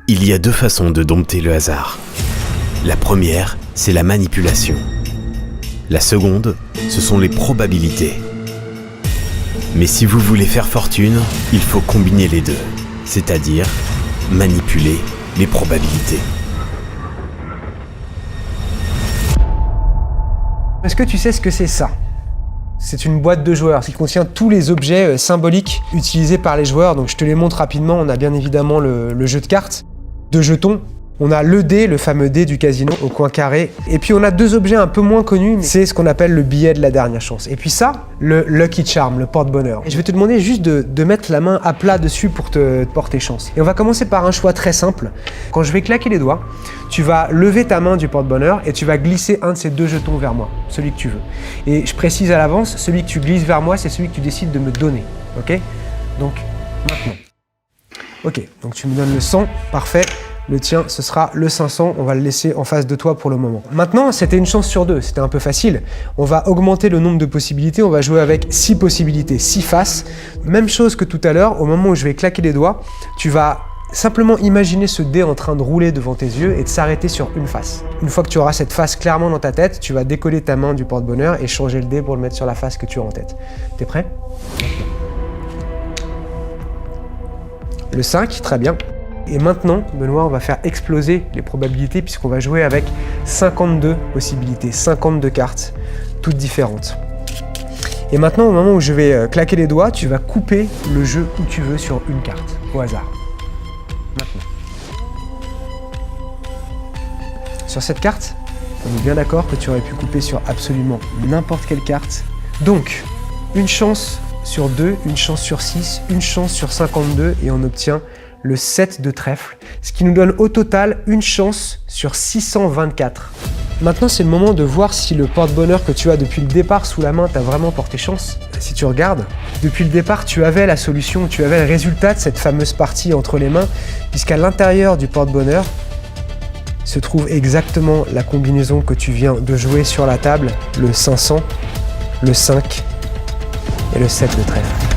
Il y a deux façons de dompter le hasard. La première, c'est la manipulation. La seconde, ce sont les probabilités. Mais si vous voulez faire fortune, il faut combiner les deux, c'est-à-dire manipuler les probabilités. Est-ce que tu sais ce que c'est ça? C'est une boîte de joueurs qui contient tous les objets symboliques utilisés par les joueurs. Donc je te les montre rapidement. On a bien évidemment le jeu de cartes, de jetons. On a le dé, le fameux dé du casino au coin carré. Et puis on a deux objets un peu moins connus, c'est ce qu'on appelle le billet de la dernière chance. Et puis ça, le Lucky Charm, le porte-bonheur. Et je vais te demander juste de mettre la main à plat dessus pour te porter chance. Et on va commencer par un choix très simple. Quand je vais claquer les doigts, tu vas lever ta main du porte-bonheur et tu vas glisser un de ces deux jetons vers moi, celui que tu veux. Et je précise à l'avance, celui que tu glisses vers moi, c'est celui que tu décides de me donner. Ok? Donc, maintenant. Ok, donc tu me donnes le 100, parfait. Le tien, ce sera le 500, on va le laisser en face de toi pour le moment. Maintenant, c'était une chance sur deux, c'était un peu facile. On va augmenter le nombre de possibilités, on va jouer avec 6 possibilités, 6 faces. Même chose que tout à l'heure, au moment où je vais claquer les doigts, tu vas simplement imaginer ce dé en train de rouler devant tes yeux et de s'arrêter sur une face. Une fois que tu auras cette face clairement dans ta tête, tu vas décoller ta main du porte-bonheur et changer le dé pour le mettre sur la face que tu as en tête. T'es prêt? Le 5, très bien. Et maintenant, Benoît, on va faire exploser les probabilités puisqu'on va jouer avec 52 possibilités, 52 cartes, toutes différentes. Et maintenant, au moment où je vais claquer les doigts, tu vas couper le jeu où tu veux sur une carte, au hasard. Maintenant. Sur cette carte, on est bien d'accord que tu aurais pu couper sur absolument n'importe quelle carte. Donc, une chance sur 2, une chance sur 6, une chance sur 52 et on obtient le 7 de trèfle, ce qui nous donne au total une chance sur 624. Maintenant, c'est le moment de voir si le porte-bonheur que tu as depuis le départ sous la main t'a vraiment porté chance. Si tu regardes, depuis le départ, tu avais la solution, tu avais le résultat de cette fameuse partie entre les mains, puisqu'à l'intérieur du porte-bonheur se trouve exactement la combinaison que tu viens de jouer sur la table, le 500, le 5 et le 7 de trèfle.